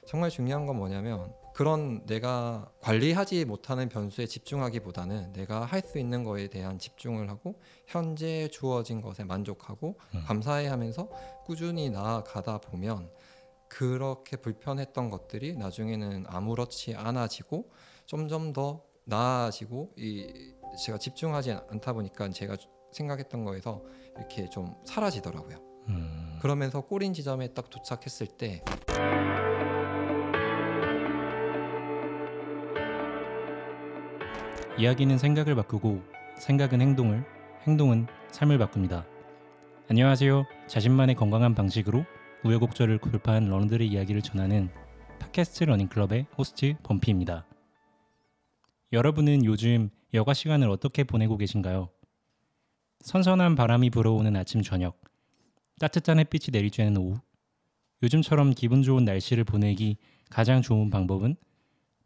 정말 중요한 건 뭐냐면 그런 내가 관리하지 못하는 변수에 집중하기보다는 내가 할 수 있는 거에 대한 집중을 하고 현재 주어진 것에 만족하고 감사해 하면서 꾸준히 나아가다 보면 그렇게 불편했던 것들이 나중에는 아무렇지 않아지고 점점 더 나아지고 제가 집중하지 않다 보니까 제가 생각했던 거에서 이렇게 좀 사라지더라고요. 그러면서 꼬린 지점에 딱 도착했을 때 이야기는 생각을 바꾸고 생각은 행동을, 행동은 삶을 바꿉니다. 안녕하세요. 자신만의 건강한 방식으로 우여곡절을 돌파한 러너들의 이야기를 전하는 팟캐스트 러닝클럽의 호스트 범피입니다. 여러분은 요즘 여가 시간을 어떻게 보내고 계신가요? 선선한 바람이 불어오는 아침 저녁, 따뜻한 햇빛이 내리쬐는 오후, 요즘처럼 기분 좋은 날씨를 보내기 가장 좋은 방법은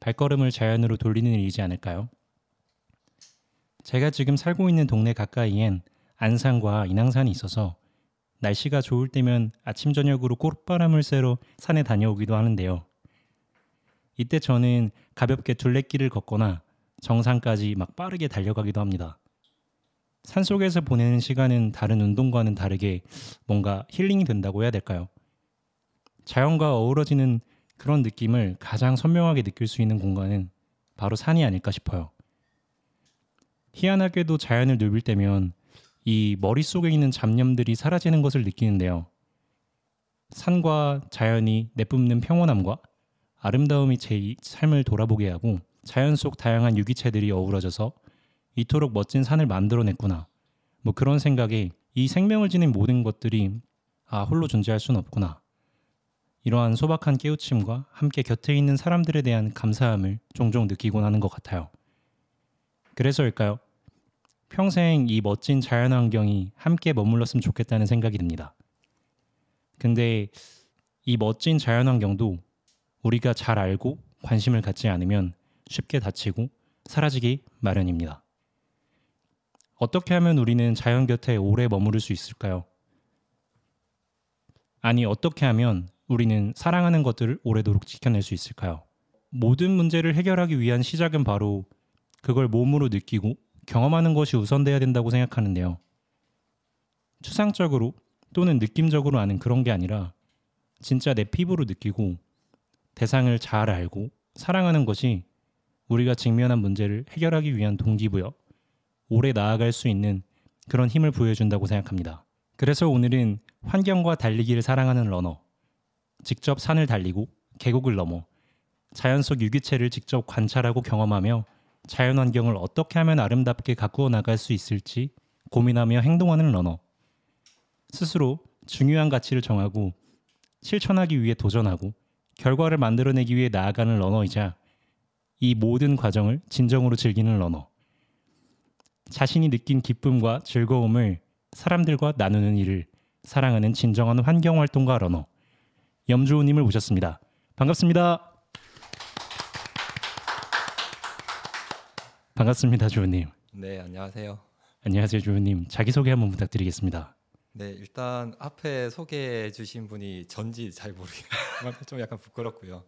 발걸음을 자연으로 돌리는 일이지 않을까요? 제가 지금 살고 있는 동네 가까이엔 안산과 인왕산이 있어서 날씨가 좋을 때면 아침 저녁으로 꽃바람을 쐬러 산에 다녀오기도 하는데요. 이때 저는 가볍게 둘레길을 걷거나 정상까지 막 빠르게 달려가기도 합니다. 산속에서 보내는 시간은 다른 운동과는 다르게 뭔가 힐링이 된다고 해야 될까요? 자연과 어우러지는 그런 느낌을 가장 선명하게 느낄 수 있는 공간은 바로 산이 아닐까 싶어요. 희한하게도 자연을 누빌 때면 이 머릿속에 있는 잡념들이 사라지는 것을 느끼는데요. 산과 자연이 내뿜는 평온함과 아름다움이 제 삶을 돌아보게 하고 자연 속 다양한 유기체들이 어우러져서 이토록 멋진 산을 만들어냈구나. 뭐 그런 생각에 이 생명을 지닌 모든 것들이 홀로 존재할 수는 없구나. 이러한 소박한 깨우침과 함께 곁에 있는 사람들에 대한 감사함을 종종 느끼곤 하는 것 같아요. 그래서일까요? 평생 이 멋진 자연환경이 함께 머물렀으면 좋겠다는 생각이 듭니다. 근데 이 멋진 자연환경도 우리가 잘 알고 관심을 갖지 않으면 쉽게 다치고 사라지기 마련입니다. 어떻게 하면 우리는 자연 곁에 오래 머무를 수 있을까요? 아니, 어떻게 하면 우리는 사랑하는 것들을 오래도록 지켜낼 수 있을까요? 모든 문제를 해결하기 위한 시작은 바로 그걸 몸으로 느끼고 경험하는 것이 우선돼야 된다고 생각하는데요. 추상적으로 또는 느낌적으로 아는 그런 게 아니라 진짜 내 피부로 느끼고 대상을 잘 알고 사랑하는 것이 우리가 직면한 문제를 해결하기 위한 동기부여, 오래 나아갈 수 있는 그런 힘을 부여해준다고 생각합니다. 그래서 오늘은 환경과 달리기를 사랑하는 러너, 직접 산을 달리고 계곡을 넘어 자연 속 유기체를 직접 관찰하고 경험하며 자연환경을 어떻게 하면 아름답게 가꾸어 나갈 수 있을지 고민하며 행동하는 러너, 스스로 중요한 가치를 정하고 실천하기 위해 도전하고 결과를 만들어내기 위해 나아가는 러너이자 이 모든 과정을 진정으로 즐기는 러너, 자신이 느낀 기쁨과 즐거움을 사람들과 나누는 일을 사랑하는 진정한 환경활동가 러너 염주호님을 모셨습니다. 반갑습니다. 반갑습니다, 주호님. 네, 안녕하세요. 안녕하세요, 주호님. 자기소개 한번 부탁드리겠습니다. 네, 일단 앞에 소개해 주신 분이 전지 잘 모르겠어요. 좀 약간 부끄럽고요.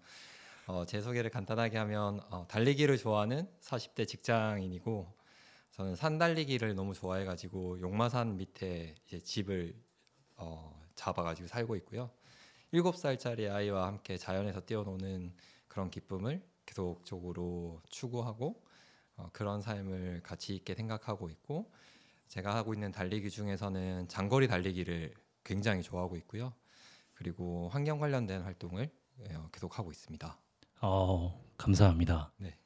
제 소개를 간단하게 하면 달리기를 좋아하는 40대 직장인이고 저는 산 달리기를 너무 좋아해가지고 용마산 밑에 이제 집을 잡아가지고 살고 있고요. 7살짜리 아이와 함께 자연에서 뛰어노는 그런 기쁨을 계속적으로 추구하고 그런 삶을 가치 있게 생각하고 있고 제가 하고 있는 달리기 중에서는 장거리 달리기를 굉장히 좋아하고 있고요. 그리고 환경 관련된 활동을 계속 하고 있습니다. 감사합니다. 네.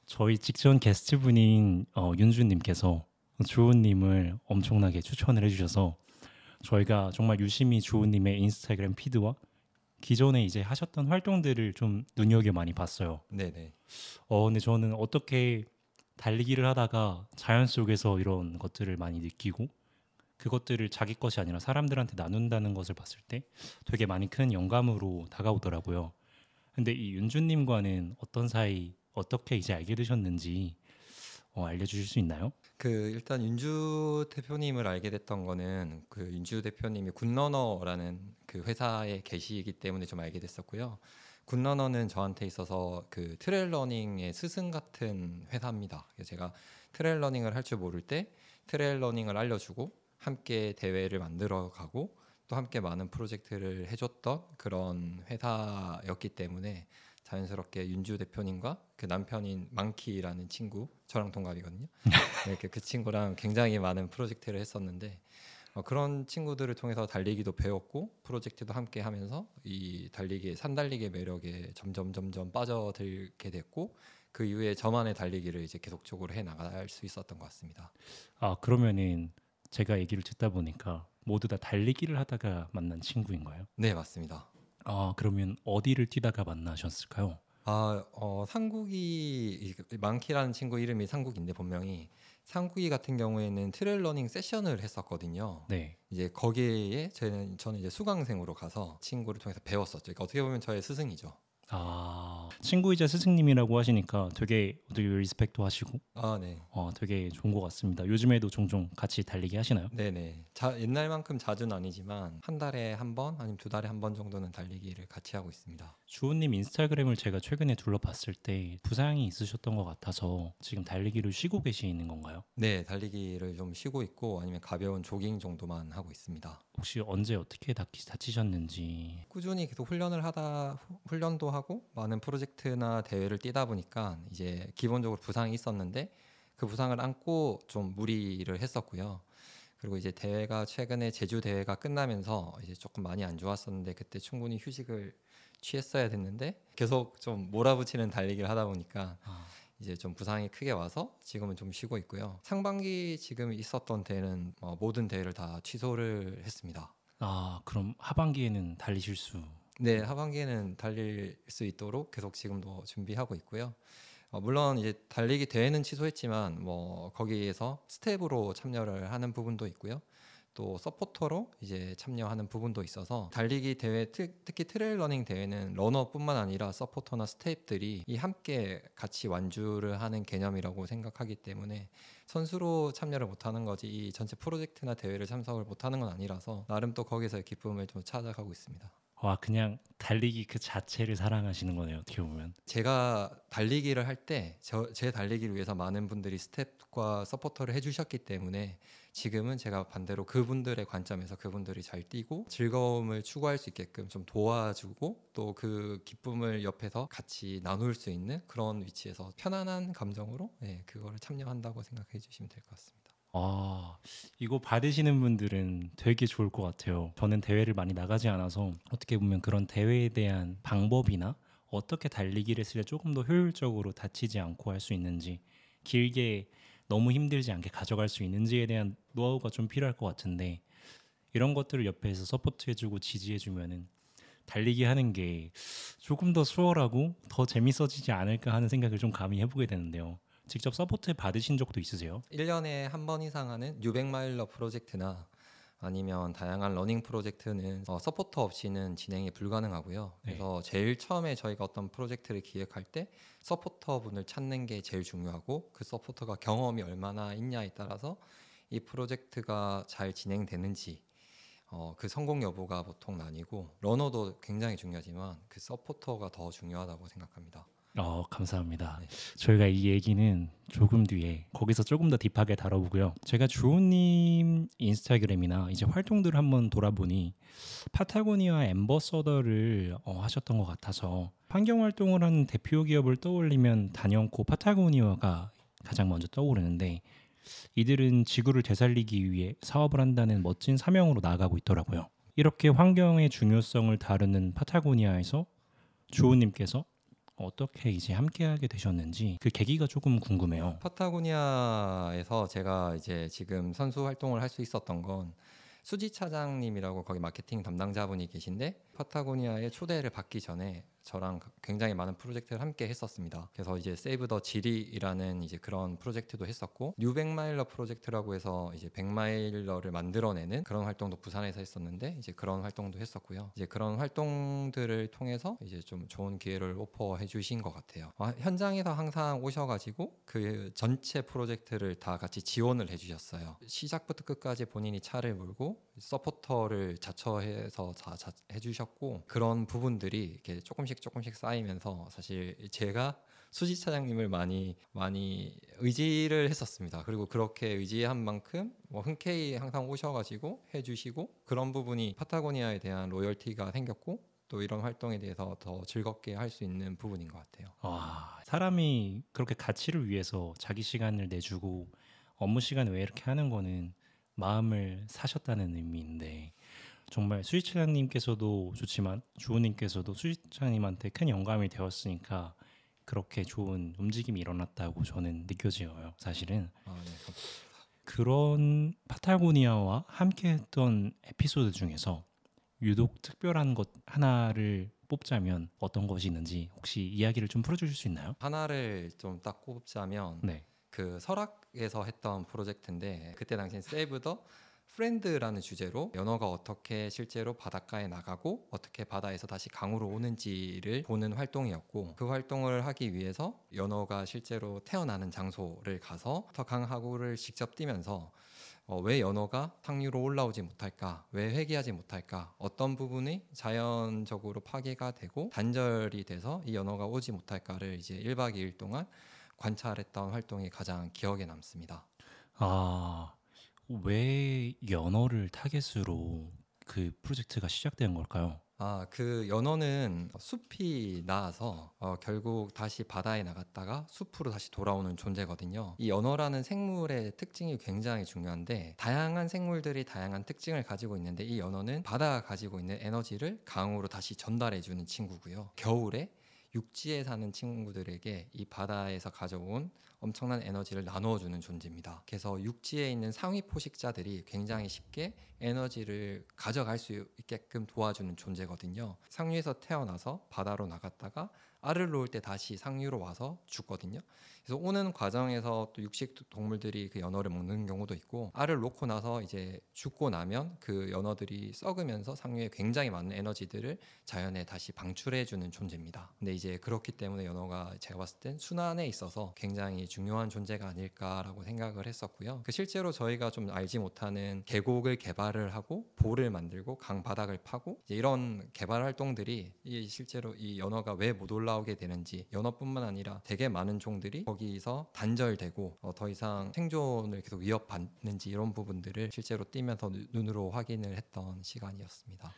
저희 직전 게스트분인 윤주님께서 주호님을 엄청나게 추천을 해주셔서 저희가 정말 유심히 주호님의 인스타그램 피드와 기존에 이제 하셨던 활동들을 좀 눈여겨 많이 봤어요. 네네. 근데 저는 어떻게 달리기를 하다가 자연 속에서 이런 것들을 많이 느끼고 그것들을 자기 것이 아니라 사람들한테 나눈다는 것을 봤을 때 되게 많이 큰 영감으로 다가오더라고요. 근데 이 윤주님과는 어떤 사이 어떻게 이제 알게 되셨는지 알려주실 수 있나요? 일단 윤주 대표님을 알게 됐던 거는 윤주 대표님이 굿러너라는 그 회사에 계시기 때문에 좀 알게 됐었고요. 굿러너는 저한테 있어서 그 트레일 러닝의 스승 같은 회사입니다. 그래서 제가 트레일 러닝을 할 줄 모를 때 트레일 러닝을 알려주고 함께 대회를 만들어가고 또 함께 많은 프로젝트를 해줬던 그런 회사였기 때문에 자연스럽게 윤주 대표님과 그 남편인 망키라는 친구, 저랑 동갑이거든요. 네, 그 친구랑 굉장히 많은 프로젝트를 했었는데 그런 친구들을 통해서 달리기도 배웠고 프로젝트도 함께 하면서 이 달리기의 산달리기의 매력에 점점 빠져들게 됐고 그 이후에 저만의 달리기를 이제 계속적으로 해 나갈 수 있었던 것 같습니다. 아, 그러면은 제가 얘기를 듣다 보니까 모두 다 달리기를 하다가 만난 친구인가요? 네, 맞습니다. 아, 그러면 어디를 뛰다가 만나셨을까요? 상국이 망키라는 친구 이름이 상국인데 본명이 상국이 같은 경우에는 트레일 러닝 세션을 했었거든요. 네. 이제 거기에 저는 이제 수강생으로 가서 친구를 통해서 배웠었죠. 그러니까 어떻게 보면 저의 스승이죠. 아, 친구이자 스승님이라고 하시니까 되게 리스펙도 하시고 네. 되게 좋은 것 같습니다. 요즘에도 종종 같이 달리기 하시나요? 네네. 옛날만큼 자주는 아니지만 한 달에 한 번 아니면 두 달에 한 번 정도는 달리기를 같이 하고 있습니다. 주호님 인스타그램을 제가 최근에 둘러봤을 때 부상이 있으셨던 것 같아서 지금 달리기를 쉬고 계시는 건가요? 네, 달리기를 좀 쉬고 있고 아니면 가벼운 조깅 정도만 하고 있습니다. 혹시 언제 어떻게 다치셨는지? 꾸준히 계속 훈련도 하고 많은 프로젝트나 대회를 뛰다 보니까 이제 기본적으로 부상이 있었는데 그 부상을 안고 좀 무리를 했었고요. 그리고 이제 대회가 최근에 제주 대회가 끝나면서 이제 조금 많이 안 좋았었는데 그때 충분히 휴식을 취했어야 됐는데 계속 좀 몰아붙이는 달리기를 하다 보니까 이제 좀 부상이 크게 와서 지금은 좀 쉬고 있고요. 상반기 지금 있었던 대회는 모든 대회를 다 취소를 했습니다. 아, 그럼 하반기에는 달리실 수? 네, 하반기에는 달릴 수 있도록 계속 지금도 준비하고 있고요. 물론 이제 달리기 대회는 취소했지만 뭐 거기에서 스텝으로 참여를 하는 부분도 있고요. 또 서포터로 이제 참여하는 부분도 있어서 달리기 대회 특히 트레일 러닝 대회는 러너뿐만 아니라 서포터나 스태프들이 이 함께 같이 완주를 하는 개념이라고 생각하기 때문에 선수로 참여를 못하는 거지 이 전체 프로젝트나 대회를 참석을 못하는 건 아니라서 나름 또 거기서의 기쁨을 좀 찾아가고 있습니다. 와, 그냥 달리기 그 자체를 사랑하시는 거네요, 어떻게 보면. 제가 달리기를 할 때 제 달리기를 위해서 많은 분들이 스텝과 서포터를 해주셨기 때문에 지금은 제가 반대로 그분들의 관점에서 그분들이 잘 뛰고 즐거움을 추구할 수 있게끔 좀 도와주고 또 그 기쁨을 옆에서 같이 나눌 수 있는 그런 위치에서 편안한 감정으로 그거를 참여한다고 생각해 주시면 될 것 같습니다. 아, 이거 받으시는 분들은 되게 좋을 것 같아요. 저는 대회를 많이 나가지 않아서 어떻게 보면 그런 대회에 대한 방법이나 어떻게 달리기를 했을 때 조금 더 효율적으로 다치지 않고 할 수 있는지, 길게 너무 힘들지 않게 가져갈 수 있는지에 대한 노하우가 좀 필요할 것 같은데, 이런 것들을 옆에서 서포트해주고 지지해주면은 달리기 하는 게 조금 더 수월하고 더 재밌어지지 않을까 하는 생각을 좀 감히 해보게 되는데요. 직접 서포트 받으신 적도 있으세요? 1년에 한 번 이상 하는 뉴백마일러 프로젝트나 아니면 다양한 러닝 프로젝트는 서포터 없이는 진행이 불가능하고요. 그래서 제일 처음에 저희가 어떤 프로젝트를 기획할 때 서포터 분을 찾는 게 제일 중요하고 그 서포터가 경험이 얼마나 있냐에 따라서 이 프로젝트가 잘 진행되는지 그 성공 여부가 보통 나뉘고 러너도 굉장히 중요하지만 그 서포터가 더 중요하다고 생각합니다. 감사합니다. 네. 저희가 이 얘기는 조금 뒤에 거기서 조금 더 딥하게 다뤄보고요. 제가 주호님 인스타그램이나 이제 활동들을 한번 돌아보니 파타고니아 앰버서더를 하셨던 것 같아서 환경 활동을 하는 대표 기업을 떠올리면 단연코 파타고니아가 가장 먼저 떠오르는데 이들은 지구를 되살리기 위해 사업을 한다는 멋진 사명으로 나아가고 있더라고요. 이렇게 환경의 중요성을 다루는 파타고니아에서 주호님께서 어떻게 이제 함께하게 되셨는지 그 계기가 조금 궁금해요. 파타고니아에서 제가 이제 지금 선수 활동을 할 수 있었던 건 수지 차장님이라고 거기 마케팅 담당자분이 계신데 파타고니아에 초대를 받기 전에 저랑 굉장히 많은 프로젝트를 함께 했었습니다. 그래서 이제 세이브 더 지리라는 이제 그런 프로젝트도 했었고 뉴백마일러 프로젝트라고 해서 이제 100마일러를 만들어내는 그런 활동도 부산에서 했었는데 이제 그런 활동도 했었고요. 이제 그런 활동들을 통해서 이제 좀 좋은 기회를 오퍼해 주신 것 같아요. 현장에서 항상 오셔가지고 그 전체 프로젝트를 다 같이 지원을 해주셨어요. 시작부터 끝까지 본인이 차를 몰고 서포터를 자처해서 해주셨고 그런 부분들이 이렇게 조금씩 조금씩 쌓이면서 사실 제가 수지 차장님을 많이 의지를 했었습니다. 그리고 그렇게 의지한 만큼 뭐 흔쾌히 항상 오셔가지고 해주시고 그런 부분이 파타고니아에 대한 로열티가 생겼고 또 이런 활동에 대해서 더 즐겁게 할 수 있는 부분인 것 같아요. 와, 사람이 그렇게 가치를 위해서 자기 시간을 내주고 업무 시간 외에 이렇게 하는 거는 마음을 사셨다는 의미인데 정말 수지차장님께서도 좋지만 주호님께서도 수지차장님한테 큰 영감이 되었으니까 그렇게 좋은 움직임이 일어났다고 저는 느껴져요. 사실은 네. 그런 파타고니아와 함께했던 에피소드 중에서 유독 특별한 것 하나를 뽑자면 어떤 것이 있는지 혹시 이야기를 좀 풀어주실 수 있나요? 하나를 좀 딱 꼽자면 네. 그 설악에서 했던 프로젝트인데 그때 당시엔 세이브 더 프렌드라는 주제로 연어가 어떻게 실제로 바닷가에 나가고 어떻게 바다에서 다시 강으로 오는지를 보는 활동이었고 그 활동을 하기 위해서 연어가 실제로 태어나는 장소를 가서 더 강하구를 직접 뛰면서 왜 연어가 상류로 올라오지 못할까? 왜 회귀하지 못할까? 어떤 부분이 자연적으로 파괴가 되고 단절이 돼서 이 연어가 오지 못할까를 이제 1박 2일 동안 관찰했던 활동이 가장 기억에 남습니다. 아, 왜 연어를 타겟으로 그 프로젝트가 시작된 걸까요? 그 연어는 숲이 나와서 결국 다시 바다에 나갔다가 숲으로 다시 돌아오는 존재거든요. 이 연어라는 생물의 특징이 굉장히 중요한데 다양한 생물들이 다양한 특징을 가지고 있는데 이 연어는 바다가 가지고 있는 에너지를 강으로 다시 전달해주는 친구고요. 겨울에 육지에 사는 친구들에게 이 바다에서 가져온 엄청난 에너지를 나누어주는 존재입니다. 그래서 육지에 있는 상위 포식자들이 굉장히 쉽게 에너지를 가져갈 수 있게끔 도와주는 존재거든요. 상류에서 태어나서 바다로 나갔다가 알을 놓을 때 다시 상류로 와서 죽거든요. 그래서 오는 과정에서 또 육식 동물들이 그 연어를 먹는 경우도 있고 알을 놓고 나서 이제 죽고 나면 그 연어들이 썩으면서 상류에 굉장히 많은 에너지들을 자연에 다시 방출해주는 존재입니다. 근데 이제 그렇기 때문에 연어가 제가 봤을 땐 순환에 있어서 굉장히 중요한 존재가 아닐까라고 생각을 했었고요. 실제로 저희가 좀 알지 못하는 계곡을 개발을 하고 보를 만들고 강 바닥을 파고 이런 개발 활동들이 실제로 이 연어가 왜 못 올라오게 되는지 연어뿐만 아니라 되게 많은 종들이 거기서 단절되고 더 이상 생존을 계속 위협받는지 이런 부분들을 실제로 뛰면서 눈으로 확인을 했던 시간이었습니다.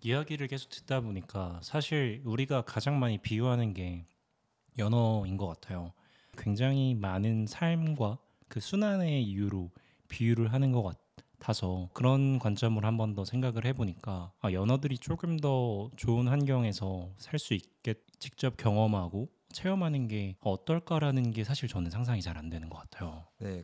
이야기를 계속 듣다 보니까 사실 우리가 가장 많이 비유하는 게 연어인 것 같아요. 굉장히 많은 삶과 그 순환의 이유로 비유를 하는 것 같아서 그런 관점으로 한 번 더 생각을 해보니까 연어들이 조금 더 좋은 환경에서 살 수 있게 직접 경험하고 체험하는 게 어떨까라는 게 사실 저는 상상이 잘 안 되는 것 같아요. 네,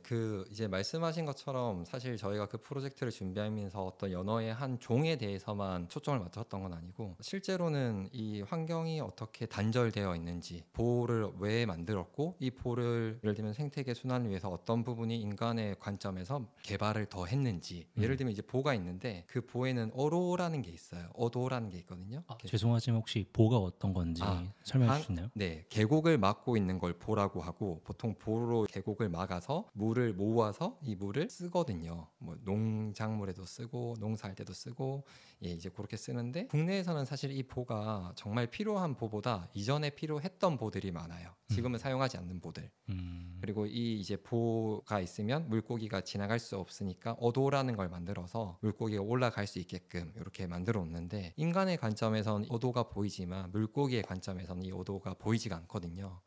이제 말씀하신 것처럼 사실 저희가 그 프로젝트를 준비하면서 어떤 연어의 한 종에 대해서만 초점을 맞췄던 건 아니고 실제로는 이 환경이 어떻게 단절되어 있는지 보호를 왜 만들었고 이 보호를 예를 들면 생태계 순환을 위해서 어떤 부분이 인간의 관점에서 개발을 더 했는지 예를 들면 이제 보가 있는데 그 보에는 어로라는 게 있어요. 어도라는 게 있거든요. 죄송하지만 혹시 보가 어떤 건지 설명해 주시나요? 네, 계곡을 막고 있는 걸 보라고 하고 보통 보로 계곡을 막아서 물을 모아서 이 물을 쓰거든요. 뭐 농작물에도 쓰고 농사할 때도 쓰고 이제 그렇게 쓰는데 국내에서는 사실 이 보가 정말 필요한 보보다 이전에 필요했던 보들이 많아요. 지금은 사용하지 않는 보들. 그리고 이 이제 보가 있으면 물고기가 지나갈 수 없으니까 어도라는 걸 만들어서 물고기가 올라갈 수 있게끔 이렇게 만들어 놓는데 인간의 관점에서는 어도가 보이지만 물고기의 관점에서는 이 어도가 보이지가 않거든요.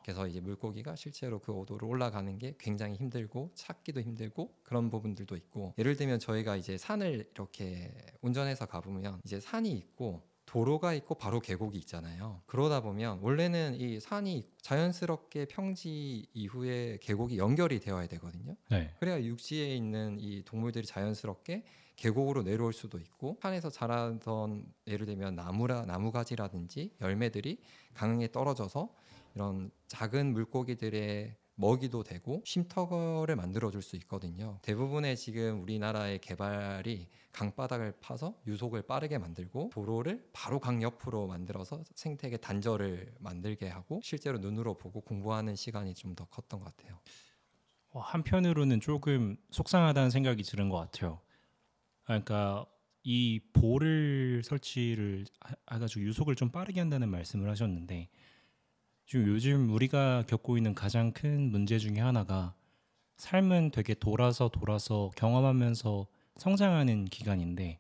그래서 이제 물고기가 실제로 그 어도로 올라가는 게 굉장히 힘들고 찾기도 힘들고 그런 부분들도 있고 예를 들면 저희가 이제 산을 이렇게 운전해서 가보면 이제 산이 있고 도로가 있고 바로 계곡이 있잖아요. 그러다 보면 원래는 이 산이 자연스럽게 평지 이후에 계곡이 연결이 되어야 되거든요. 네. 그래야 육지에 있는 이 동물들이 자연스럽게 계곡으로 내려올 수도 있고 산에서 자라던 예를 들면 나무가지라든지 열매들이 강에 떨어져서 이런 작은 물고기들의 먹이도 되고 쉼터를 만들어줄 수 있거든요. 대부분의 지금 우리나라의 개발이 강바닥을 파서 유속을 빠르게 만들고 도로를 바로 강 옆으로 만들어서 생태계 단절을 만들게 하고 실제로 눈으로 보고 공부하는 시간이 좀 더 컸던 것 같아요. 한편으로는 조금 속상하다는 생각이 드는 것 같아요. 그러니까 이 볼을 설치를 해가지고 유속을 좀 빠르게 한다는 말씀을 하셨는데 지금 요즘 우리가 겪고 있는 가장 큰 문제 중에 하나가 삶은 되게 돌아서 경험하면서 성장하는 기간인데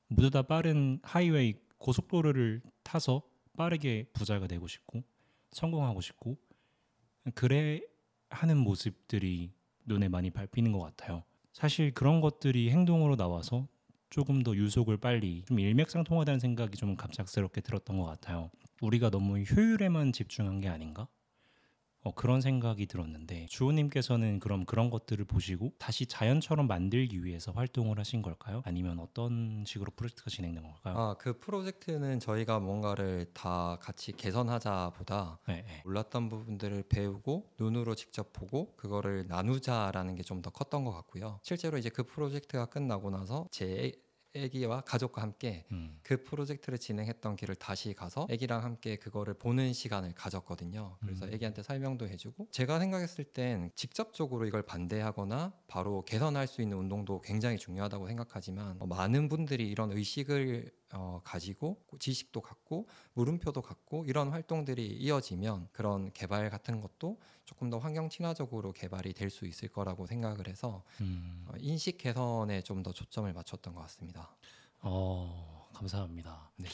모두 다 빠른 하이웨이 고속도로를 타서 빠르게 부자가 되고 싶고 성공하고 싶고 그래 하는 모습들이 눈에 많이 밟히는 것 같아요. 사실 그런 것들이 행동으로 나와서 조금 더 유속을 빨리 좀 일맥상통하다는 생각이 좀 갑작스럽게 들었던 것 같아요. 우리가 너무 효율에만 집중한 게 아닌가? 그런 생각이 들었는데 주호님께서는 그럼 그런 것들을 보시고 다시 자연처럼 만들기 위해서 활동을 하신 걸까요? 아니면 어떤 식으로 프로젝트가 진행된 걸까요? 그 프로젝트는 저희가 뭔가를 다 같이 개선하자보다 네, 네. 몰랐던 부분들을 배우고 눈으로 직접 보고 그거를 나누자라는 게 좀 더 컸던 것 같고요. 실제로 이제 그 프로젝트가 끝나고 나서 제 애기와 가족과 함께 그 프로젝트를 진행했던 길을 다시 가서 애기랑 함께 그거를 보는 시간을 가졌거든요. 그래서 애기한테 설명도 해주고 제가 생각했을 땐 직접적으로 이걸 반대하거나 바로 개선할 수 있는 운동도 굉장히 중요하다고 생각하지만 많은 분들이 이런 의식을 가지고 지식도 갖고 물음표도 갖고 이런 활동들이 이어지면 그런 개발 같은 것도 조금 더 환경 친화적으로 개발이 될 수 있을 거라고 생각을 해서 인식 개선에 좀 더 초점을 맞췄던 것 같습니다. 감사합니다. 네.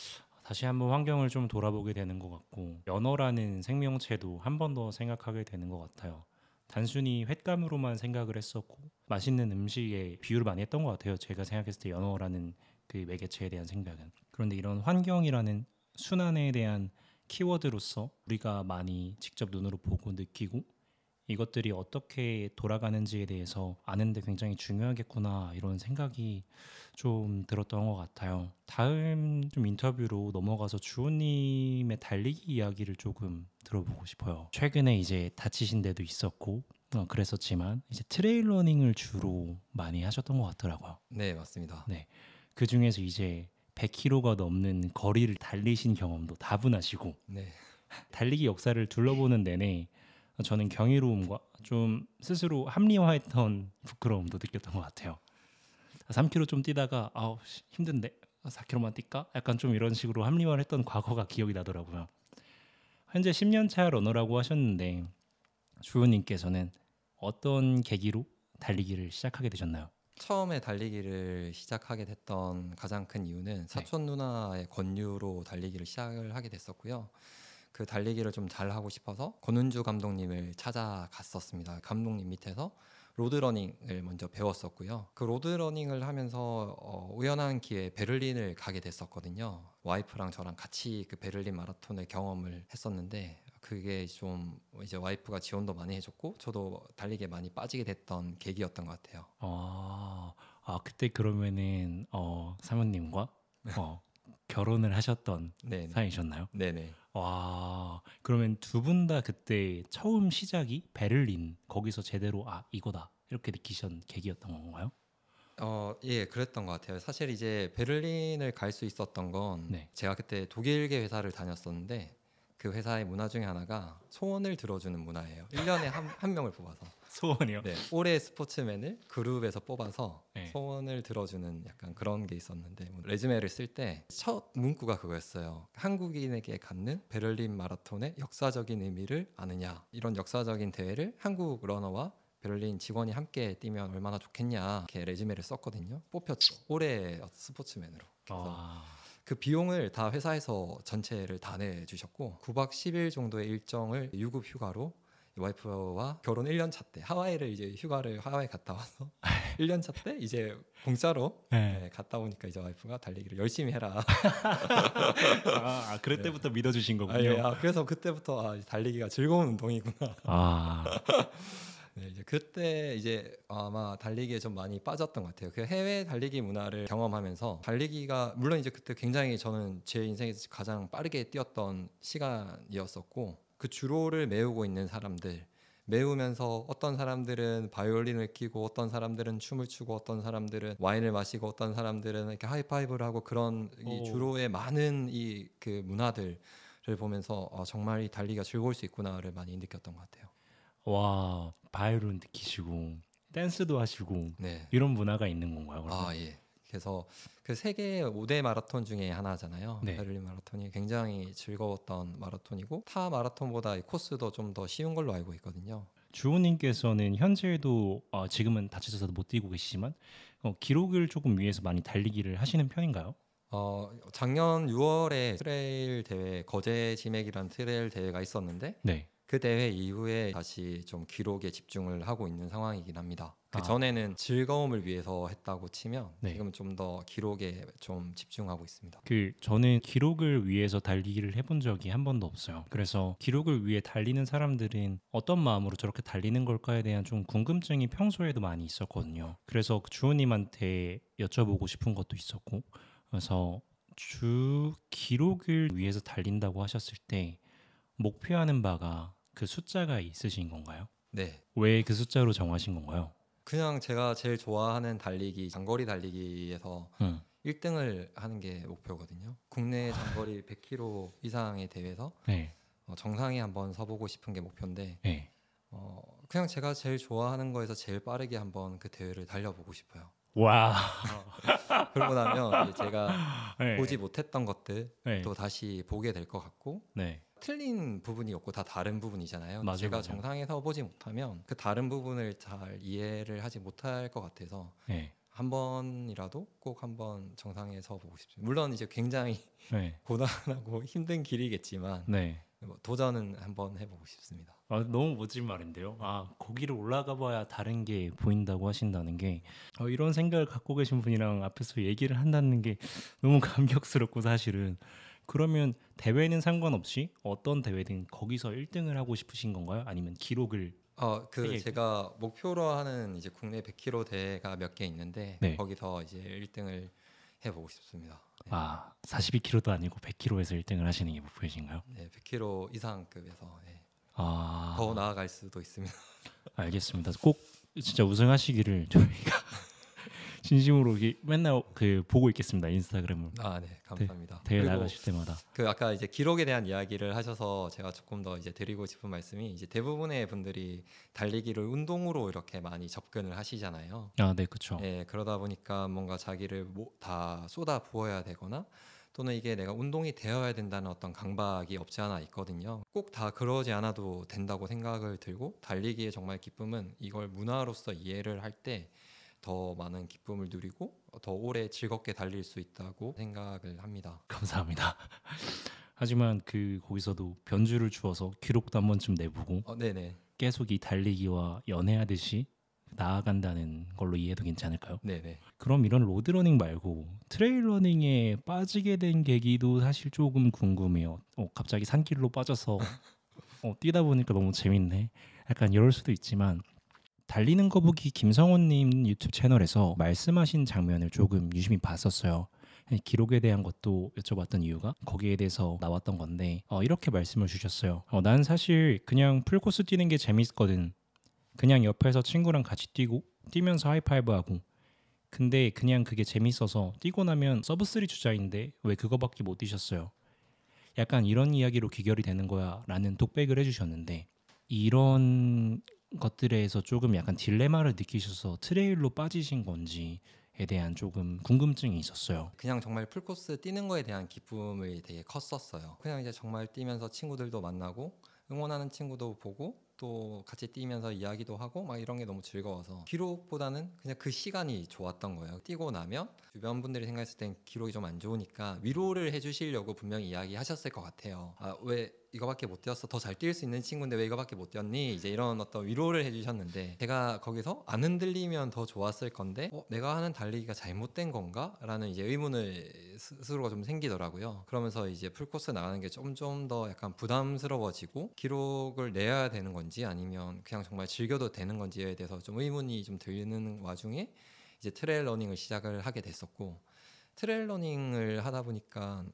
다시 한번 환경을 좀 돌아보게 되는 것 같고 연어라는 생명체도 한 번 더 생각하게 되는 것 같아요. 단순히 횟감으로만 생각을 했었고 맛있는 음식에 비유를 많이 했던 것 같아요. 제가 생각했을 때 연어라는 그 매개체에 대한 생각은. 그런데 이런 환경이라는 순환에 대한 키워드로서 우리가 많이 직접 눈으로 보고 느끼고 이것들이 어떻게 돌아가는지에 대해서 아는데 굉장히 중요하겠구나 이런 생각이 좀 들었던 것 같아요. 다음 좀 인터뷰로 넘어가서 주호님의 달리기 이야기를 조금 들어보고 싶어요. 최근에 이제 다치신 데도 있었고 그랬었지만 이제 트레일 러닝을 주로 많이 하셨던 것 같더라고요. 네, 맞습니다. 네, 그 중에서 이제 100km가 넘는 거리를 달리신 경험도 다분하시고 네. 달리기 역사를 둘러보는 내내 저는 경이로움과 좀 스스로 합리화했던 부끄러움도 느꼈던 것 같아요. 3km 좀 뛰다가 힘든데 4km만 뛸까? 약간 좀 이런 식으로 합리화를 했던 과거가 기억이 나더라고요. 현재 10년 차 러너라고 하셨는데 주호님께서는 어떤 계기로 달리기를 시작하게 되셨나요? 처음에 달리기를 시작하게 됐던 가장 큰 이유는 사촌 누나의 권유로 달리기를 시작을 하게 됐었고요. 그 달리기를 좀 잘하고 싶어서 권은주 감독님을 찾아갔었습니다. 감독님 밑에서 로드러닝을 먼저 배웠었고요. 그 로드러닝을 하면서 우연한 기회에 베를린을 가게 됐었거든요. 와이프랑 저랑 같이 그 베를린 마라톤을 경험을 했었는데 그게 좀 이제 와이프가 지원도 많이 해줬고 저도 달리기에 많이 빠지게 됐던 계기였던 것 같아요. 그때 그러면은 사모님과 결혼을 하셨던 네네. 사이셨나요? 네네. 와, 그러면 두 분 다 그때 처음 시작이 베를린 거기서 제대로 이거다 이렇게 느끼신 계기였던 건가요? 예, 그랬던 것 같아요. 사실 이제 베를린을 갈 수 있었던 건 네. 제가 그때 독일계 회사를 다녔었는데 그 회사의 문화 중에 하나가 소원을 들어주는 문화예요. 1년에 한 명을 뽑아서. 소원이요? 네, 올해 스포츠맨을 그룹에서 뽑아서 네. 소원을 들어주는 약간 그런 게 있었는데 레즈메를 쓸 때 첫 문구가 그거였어요. 한국인에게 갖는 베를린 마라톤의 역사적인 의미를 아느냐. 이런 역사적인 대회를 한국 러너와 베를린 직원이 함께 뛰면 얼마나 좋겠냐 이렇게 레즈메를 썼거든요. 뽑혔죠. 올해 스포츠맨으로. 그래서 그 비용을 다 회사에서 전체를 다 내주셨고 9박 10일 정도의 일정을 유급 휴가로 와이프와 결혼 1년 차 때 하와이를 이제 휴가를 하와이 갔다 와서 1년 차 때 이제 공짜로 네. 갔다 오니까 이제 와이프가 달리기를 열심히 해라. 그럴 때부터 믿어주신 거군요. 예, 그래서 그때부터 달리기가 즐거운 운동이구나. 네, 이제 그때 이제 아마 달리기에 좀 많이 빠졌던 것 같아요. 그 해외 달리기 문화를 경험하면서 달리기가 물론 이제 그때 굉장히 저는 제 인생에서 가장 빠르게 뛰었던 시간이었었고 그 주로를 메우고 있는 사람들 메우면서 어떤 사람들은 바이올린을 끼고 어떤 사람들은 춤을 추고 어떤 사람들은 와인을 마시고 어떤 사람들은 이렇게 하이파이브를 하고 그런 이 주로의 많은 이 그 문화들을 보면서 정말 이 달리기가 즐거울 수 있구나를 많이 느꼈던 것 같아요. 바이올린 느끼시고 댄스도 하시고 네. 이런 문화가 있는 건가요? 그러면? 예. 그래서 그 세계 5대 마라톤 중에 하나잖아요. 네. 베를린 마라톤이 굉장히 즐거웠던 마라톤이고 타 마라톤보다 이 코스도 좀 더 쉬운 걸로 알고 있거든요. 주호님께서는 현재도 지금은 다치셔서 못 뛰고 계시지만 기록을 조금 위해서 많이 달리기를 하시는 편인가요? 작년 6월에 트레일 대회 거제 지맥이라는 트레일 대회가 있었는데 네. 그 대회 이후에 다시 좀 기록에 집중을 하고 있는 상황이긴 합니다. 그 아. 전에는 즐거움을 위해서 했다고 치면 네. 지금은 좀 더 기록에 좀 집중하고 있습니다. 저는 기록을 위해서 달리기를 해본 적이 한 번도 없어요. 그래서 기록을 위해 달리는 사람들은 어떤 마음으로 저렇게 달리는 걸까에 대한 좀 궁금증이 평소에도 많이 있었거든요. 그래서 주호님한테 여쭤보고 싶은 것도 있었고, 그래서 기록을 위해서 달린다고 하셨을 때 목표하는 바가 그 숫자가 있으신 건가요? 네. 왜 그 숫자로 정하신 건가요? 그냥 제가 제일 좋아하는 달리기, 장거리 달리기에서 음. 1등을 하는 게 목표거든요. 국내 장거리 100km 이상의 대회에서 네. 정상에 한번 서보고 싶은 게 목표인데 네. 그냥 제가 제일 좋아하는 거에서 제일 빠르게 한번 그 대회를 달려보고 싶어요. 와. 그러고 나면 이제 제가 네. 보지 못했던 것들 네. 또 다시 보게 될 것 같고 네. 틀린 부분이 없고 다 다른 부분이잖아요. 맞아요, 제가 맞아요. 정상에서 보지 못하면 그 다른 부분을 잘 이해를 하지 못할 것 같아서 네. 한 번이라도 꼭 한번 정상에서 보고 싶습니다. 물론 이제 굉장히 네. 고단하고 힘든 길이겠지만 네. 도전은 한번 해보고 싶습니다. 너무 멋진 말인데요. 거기를 올라가 봐야 다른 게 보인다고 하신다는 게 이런 생각을 갖고 계신 분이랑 앞에서 얘기를 한다는 게 너무 감격스럽고 사실은 그러면 대회는 상관없이 어떤 대회든 거기서 1등을 하고 싶으신 건가요? 아니면 기록을 세계 제가 목표로 하는 이제 국내 100km 대회가 몇 개 있는데 네. 거기서 이제 1등을 해보고 싶습니다. 네. 42km도 아니고 100km에서 1등을 하시는 게 목표이신가요? 네, 100km 이상급에서 네. 아, 더 나아갈 수도 있습니다. 알겠습니다. 꼭 진짜 우승하시기를 저희가 진심으로 이게 맨날 보고 있겠습니다. 인스타그램을 네, 감사합니다. 대회 그리고 나가실 때마다. 그 아까 이제 기록에 대한 이야기를 하셔서 제가 조금 더 이제 드리고 싶은 말씀이 이제 대부분의 분들이 달리기를 운동으로 이렇게 많이 접근을 하시잖아요. 네, 그렇죠. 네, 그러다 보니까 뭔가 자기를 다 쏟아 부어야 되거나 또는 이게 내가 운동이 되어야 된다는 어떤 강박이 없지 않아 있거든요. 꼭 다 그러지 않아도 된다고 생각을 들고 달리기의 정말 기쁨은 이걸 문화로서 이해를 할 때 더 많은 기쁨을 누리고 더 오래 즐겁게 달릴 수 있다고 생각을 합니다. 감사합니다. 하지만 거기서도 변주를 주어서 기록도 한 번쯤 내보고 네네. 계속 이 달리기와 연애하듯이 나아간다는 걸로 이해도 괜찮을까요? 네네. 그럼 이런 로드러닝 말고 트레일러닝에 빠지게 된 계기도 사실 조금 궁금해요. 갑자기 산길로 빠져서 뛰다 보니까 너무 재밌네. 약간 이럴 수도 있지만 달리는 거북이 김성훈님 유튜브 채널에서 말씀하신 장면을 조금 유심히 봤었어요. 기록에 대한 것도 여쭤봤던 이유가 거기에 대해서 나왔던 건데 이렇게 말씀을 주셨어요. 난 사실 그냥 풀코스 뛰는 게 재밌거든. 그냥 옆에서 친구랑 같이 뛰면서 하이파이브하고 근데 그냥 그게 재밌어서 뛰고 나면 서브3 주자인데 왜 그거밖에 못 뛰셨어요? 약간 이런 이야기로 귀결이 되는 거야 라는 독백을 해주셨는데 이런 것들에서 조금 약간 딜레마를 느끼셔서 트레일로 빠지신 건지에 대한 조금 궁금증이 있었어요. 그냥 정말 풀코스 뛰는 거에 대한 기쁨이 되게 컸었어요. 그냥 이제 정말 뛰면서 친구들도 만나고 응원하는 친구도 보고 또 같이 뛰면서 이야기도 하고 막 이런 게 너무 즐거워서 기록보다는 그냥 그 시간이 좋았던 거예요. 뛰고 나면 주변 분들이 생각했을 땐 기록이 좀 안 좋으니까 위로를 해주시려고 분명히 이야기하셨을 것 같아요. 왜 이거밖에 못 뛰었어? 더 잘 뛸 수 있는 친구인데 왜 이거밖에 못 뛰었니? 이제 이런 어떤 위로를 해주셨는데 제가 거기서 안 흔들리면 더 좋았을 건데 내가 하는 달리기가 잘못된 건가? 라는 이제 의문을 스스로가 좀 생기더라고요. 그러면서 이제 풀코스 나가는 게 좀 더 약간 부담스러워지고 기록을 내야 되는 건지 아니면 그냥 정말 즐겨도 되는 건지에 대해서 좀 의문이 좀 들리는 와중에 이제 트레일 러닝을 시작을 하게 됐었고 트레일 러닝을 하다 보니까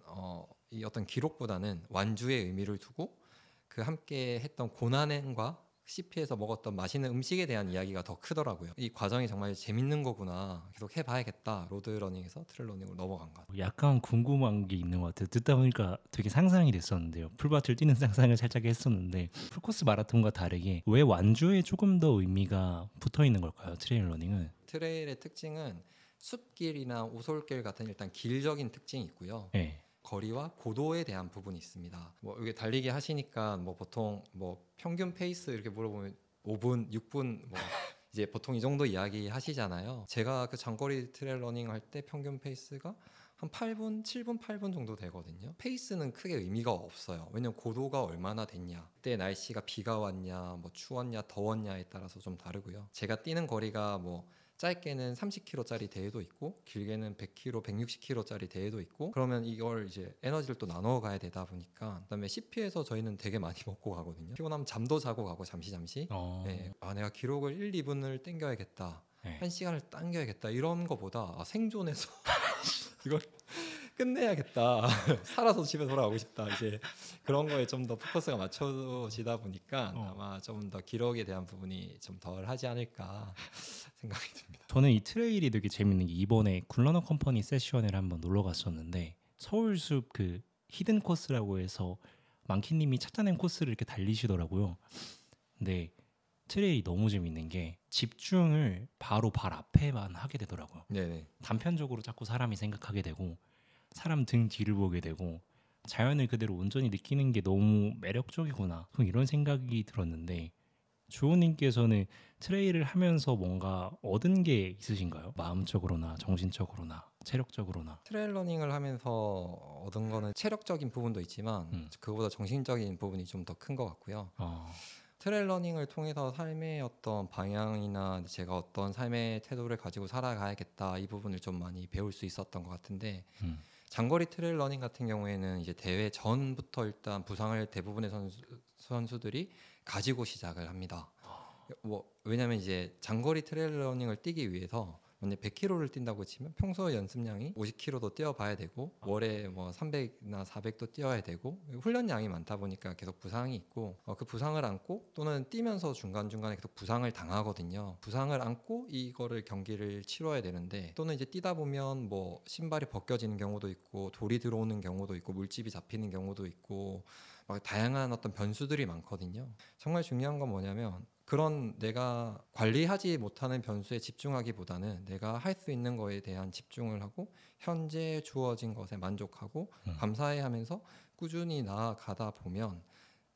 이 어떤 기록보다는 완주의 의미를 두고 그 함께 했던 고난과 CP에서 먹었던 맛있는 음식에 대한 이야기가 더 크더라고요. 이 과정이 정말 재밌는 거구나. 계속 해봐야겠다. 로드러닝에서 트레일러닝으로 넘어간 것 같아요. 약간 궁금한 게 있는 것 같아요. 듣다 보니까 되게 상상이 됐었는데요. 풀밭을 뛰는 상상을 살짝 했었는데 풀코스 마라톤과 다르게 왜 완주에 조금 더 의미가 붙어 있는 걸까요? 트레일러닝은? 트레일의 특징은 숲길이나 오솔길 같은 일단 길적인 특징이 있고요. 네. 거리와 고도에 대한 부분이 있습니다. 뭐 이게 달리기 하시니까 뭐 보통 뭐 평균 페이스 이렇게 물어보면 5분, 6분 뭐 이제 보통 이 정도 이야기 하시잖아요. 제가 그 장거리 트레일 러닝 할 때 평균 페이스가 한 8분, 7분, 8분 정도 되거든요. 페이스는 크게 의미가 없어요. 왜냐면 고도가 얼마나 됐냐, 그때 날씨가 비가 왔냐, 뭐 추웠냐, 더웠냐에 따라서 좀 다르고요. 제가 뛰는 거리가 뭐 짧게는 30km짜리 대회도 있고 길게는 100km, 160km짜리 대회도 있고 그러면 이걸 이제 에너지를 또 나눠 가야 되다 보니까 그다음에 CP에서 저희는 되게 많이 먹고 가거든요. 피곤하면 잠도 자고 가고 잠시 네. 내가 기록을 1, 2분을 땡겨야겠다. 네. 1시간을 당겨야겠다 이런 거보다 생존해서 이걸 끝내야겠다. 살아서 집에 돌아가고 싶다. 이제 그런 거에 좀 더 포커스가 맞춰지다 보니까 아마 좀 더 기록에 대한 부분이 좀 덜 하지 않을까 생각이 듭니다. 저는 이 트레일이 되게 재밌는 게 이번에 굴러너 컴퍼니 세션을 한번 놀러 갔었는데 서울숲 그 히든 코스라고 해서 망키님이 찾아낸 코스를 이렇게 달리시더라고요. 근데 트레일이 너무 재밌는 게 집중을 바로 발 앞에만 하게 되더라고요. 네네. 단편적으로 자꾸 사람이 생각하게 되고 사람 등 뒤를 보게 되고 자연을 그대로 온전히 느끼는 게 너무 매력적이구나 이런 생각이 들었는데 주호님께서는 트레일을 하면서 뭔가 얻은 게 있으신가요? 마음적으로나 정신적으로나 체력적으로나. 트레일 러닝을 하면서 얻은 거는 체력적인 부분도 있지만 그거보다 정신적인 부분이 좀 더 큰 것 같고요. 트레일 러닝을 통해서 삶의 어떤 방향이나 제가 어떤 삶의 태도를 가지고 살아가야겠다 이 부분을 좀 많이 배울 수 있었던 것 같은데 장거리 트레일 러닝 같은 경우에는 이제 대회 전부터 일단 부상을 대부분의 선수들이 가지고 시작을 합니다. 뭐 왜냐하면 이제 장거리 트레일 러닝을 뛰기 위해서 만약 100km를 뛴다고 치면 평소 연습량이 50km도 뛰어봐야 되고 월에 뭐 300이나 400도 뛰어야 되고 훈련량이 많다 보니까 계속 부상이 있고 그 부상을 안고 또는 뛰면서 중간중간에 계속 부상을 당하거든요. 부상을 안고 이거를 경기를 치러야 되는데 또는 이제 뛰다 보면 뭐 신발이 벗겨지는 경우도 있고 돌이 들어오는 경우도 있고 물집이 잡히는 경우도 있고 막 다양한 어떤 변수들이 많거든요. 정말 중요한 건 뭐냐면 그런 내가 관리하지 못하는 변수에 집중하기보다는 내가 할 수 있는 거에 대한 집중을 하고 현재 주어진 것에 만족하고 감사해하면서 꾸준히 나아가다 보면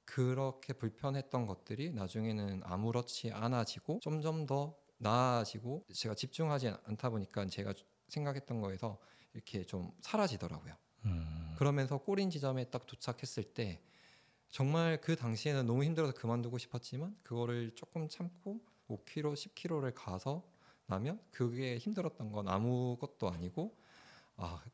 그렇게 불편했던 것들이 나중에는 아무렇지 않아지고 점점 더 나아지고 제가 집중하지 않다 보니까 제가 생각했던 거에서 이렇게 좀 사라지더라고요. 그러면서 꼬린 지점에 딱 도착했을 때 정말 그 당시에는 너무 힘들어서 그만두고 싶었지만 그거를 조금 참고 5km, 10km를 가서 나면 그게 힘들었던 건 아무것도 아니고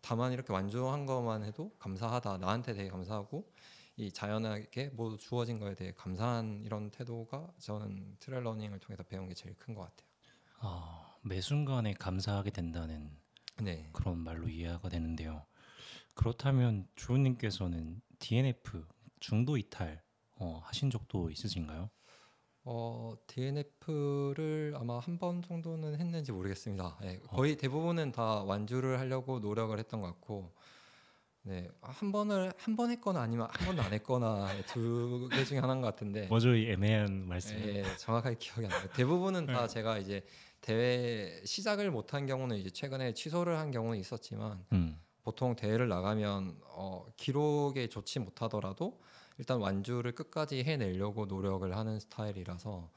다만 이렇게 완주한 것만 해도 감사하다. 나한테 되게 감사하고 이 자연에게 모두 주어진 거에 대해 감사한 이런 태도가 저는 트레일 러닝을 통해서 배운 게 제일 큰 것 같아요. 매 순간에 감사하게 된다는 그런 말로 이해가 되는데요. 그렇다면 주호님께서는 DNF 중도 이탈 하신 적도 있으신가요? DNF를 아마 한 번 정도는 했는지 모르겠습니다. 거의 대부분은 다 완주를 하려고 노력을 했던 것 같고, 한 번 했거나 아니면 한 번도 안 했거나 두 개 중에 하나인 것 같은데. 뭐죠, 이 애매한 말씀? 정확하게 기억이 안 나요. 대부분은 다 제가 이제 대회 시작을 못한 경우는 이제 최근에 취소를 한 경우는 있었지만. 보통 대회를 나가면 기록에 좋지 못하더라도 일단 완주를 끝까지 해내려고 노력을 하는 스타일이라서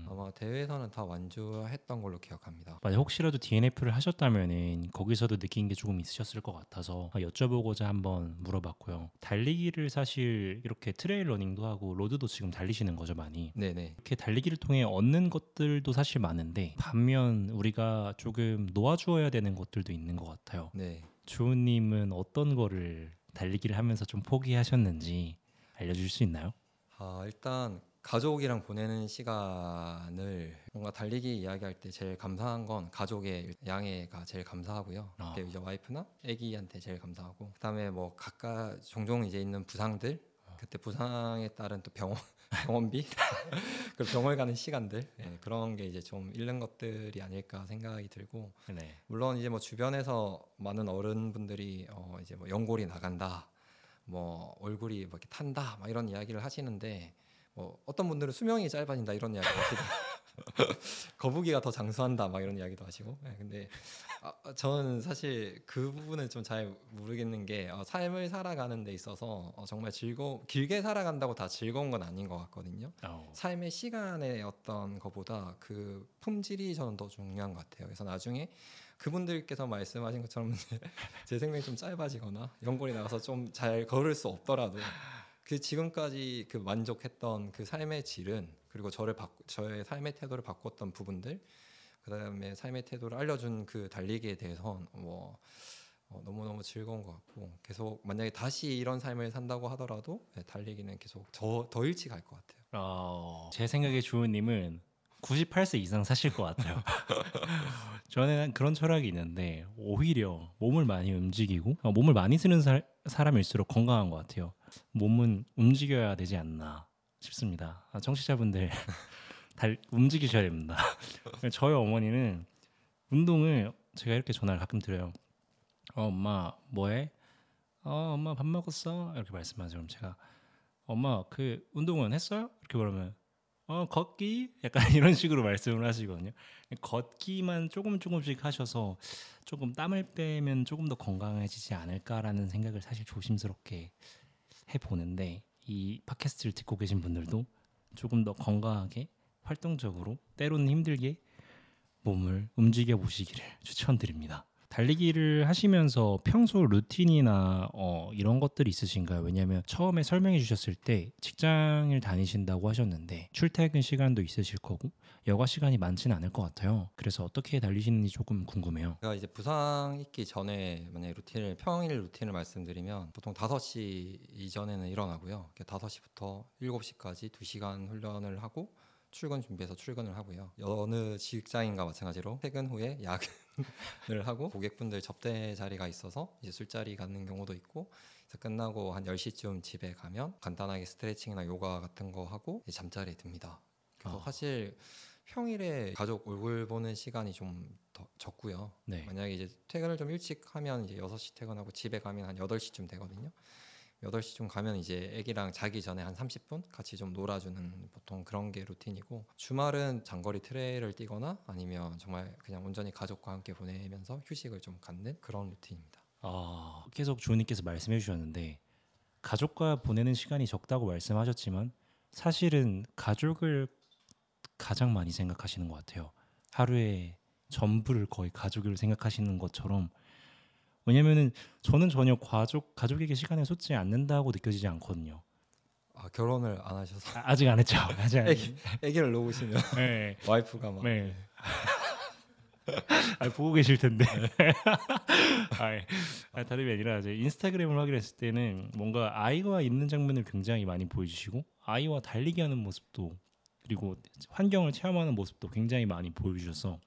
아마 대회에서는 다 완주했던 걸로 기억합니다. 만약 혹시라도 DNF를 하셨다면은 거기서도 느낀 게 조금 있으셨을 것 같아서 여쭤보고자 한번 물어봤고요. 달리기를 사실 이렇게 트레일 러닝도 하고 로드도 지금 달리시는 거죠, 많이. 네네. 이렇게 달리기를 통해 얻는 것들도 사실 많은데 반면 우리가 조금 놓아주어야 되는 것들도 있는 것 같아요. 네. 주호님은 어떤 거를 달리기를 하면서 좀 포기하셨는지 알려주실 수 있나요? 일단 가족이랑 보내는 시간을 뭔가 달리기 이야기할 때 제일 감사한 건 가족의 양해가 제일 감사하고요. 그때 이제 와이프나 아기한테 제일 감사하고 그다음에 뭐 각각 종종 이제 있는 부상들 그때 부상에 따른 또 병원비 그리고 병원 가는 시간들 그런 게 이제 좀 잃는 것들이 아닐까 생각이 들고 물론 이제 뭐 주변에서 많은 어른분들이 이제 뭐 연골이 나간다 뭐 얼굴이 뭐 이렇게 탄다 막 이런 이야기를 하시는데 뭐 어떤 분들은 수명이 짧아진다 이런 이야기를 하시더라고요. 거북이가 더 장수한다 막 이런 이야기도 하시고. 네, 근데 저는 사실 그 부분은 좀 잘 모르겠는 게 삶을 살아가는 데 있어서 정말 길게 살아간다고 다 즐거운 건 아닌 것 같거든요. 삶의 시간의 어떤 거보다 그 품질이 저는 더 중요한 것 같아요. 그래서 나중에 그분들께서 말씀하신 것처럼 제 생명이 좀 짧아지거나 연골이 나가서 좀 잘 걸을 수 없더라도 그 지금까지 그 만족했던 그 삶의 질은, 그리고 저의 삶의 태도를 바꿨던 부분들, 그다음에 삶의 태도를 알려준 그 달리기에 대해서는 너무너무 즐거운 것 같고, 계속 만약에 다시 이런 삶을 산다고 하더라도 달리기는 계속 더 일찍 갈 것 같아요. 제 생각에 주호님은 98세 이상 사실 것 같아요. 저는 그런 철학이 있는데 오히려 몸을 많이 움직이고 몸을 많이 쓰는 사람일수록 건강한 것 같아요. 몸은 움직여야 되지 않나 싶습니다. 청취자분들 움직이셔야 됩니다. 저희 어머니는 운동을, 제가 이렇게 전화를 가끔 드려요. 엄마 뭐해? 엄마 밥 먹었어? 이렇게 말씀하죠. 그럼 제가 엄마 그 운동은 했어요? 이렇게 그러면 걷기? 약간 이런 식으로 말씀을 하시거든요. 걷기만 조금씩 하셔서 조금 땀을 빼면 조금 더 건강해지지 않을까라는 생각을 사실 조심스럽게 해보는데, 이 팟캐스트를 듣고 계신 분들도 조금 더 건강하게 활동적으로, 때로는 힘들게 몸을 움직여 보시기를 추천드립니다. 달리기를 하시면서 평소 루틴이나 이런 것들이 있으신가요? 왜냐하면 처음에 설명해 주셨을 때 직장을 다니신다고 하셨는데 출퇴근 시간도 있으실 거고 여가 시간이 많지는 않을 것 같아요. 그래서 어떻게 달리시는지 조금 궁금해요. 제가 이제 부상 있기 전에 만약에 평일 루틴을 말씀드리면 보통 5시 이전에는 일어나고요. 5시부터 7시까지 2시간 훈련을 하고 출근 준비해서 출근을 하고요. 어느 직장인과 마찬가지로 퇴근 후에 야근을 하고 고객분들 접대 자리가 있어서 이제 술자리 갖는 경우도 있고, 그래서 끝나고 한 10시쯤 집에 가면 간단하게 스트레칭이나 요가 같은 거 하고 이제 잠자리에 듭니다. 그래서 사실 평일에 가족 얼굴 보는 시간이 좀 더 적고요. 네. 만약에 이제 퇴근을 좀 일찍 하면 이제 6시 퇴근하고 집에 가면 한 8시쯤 되거든요. 8시쯤 가면 이제 애기랑 자기 전에 한 30분 같이 좀 놀아주는 보통 그런 게 루틴이고, 주말은 장거리 트레일을 뛰거나 아니면 정말 그냥 온전히 가족과 함께 보내면서 휴식을 좀 갖는 그런 루틴입니다. 계속 주호님께서 말씀해 주셨는데 가족과 보내는 시간이 적다고 말씀하셨지만 사실은 가족을 가장 많이 생각하시는 것 같아요. 하루에 전부를 거의 가족을 생각하시는 것처럼. 왜냐면은 저는 전혀 가족에게 시간을 쏟지 않는다고 느껴지지 않거든요. 결혼을 안 하셔서 아직 안 했죠. 아직 안 애기를 놓으시면 네. 와이프가 막 네. 보고 계실 텐데. 다름이 아니라 제 인스타그램을 확인했을 때는 뭔가 아이와 있는 장면을 굉장히 많이 보여주시고 아이와 달리기 하는 모습도, 그리고 환경을 체험하는 모습도 굉장히 많이 보여주셔서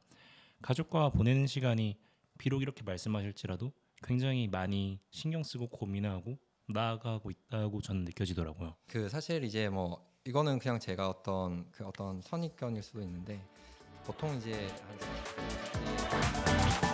가족과 보내는 시간이 비록 이렇게 말씀하실지라도 굉장히 많이 신경 쓰고 고민하고 나아가고 있다고 저는 느껴지더라고요. 사실 이제 이거는 그냥 제가 어떤 선입견일 수도 있는데, 보통 이제 한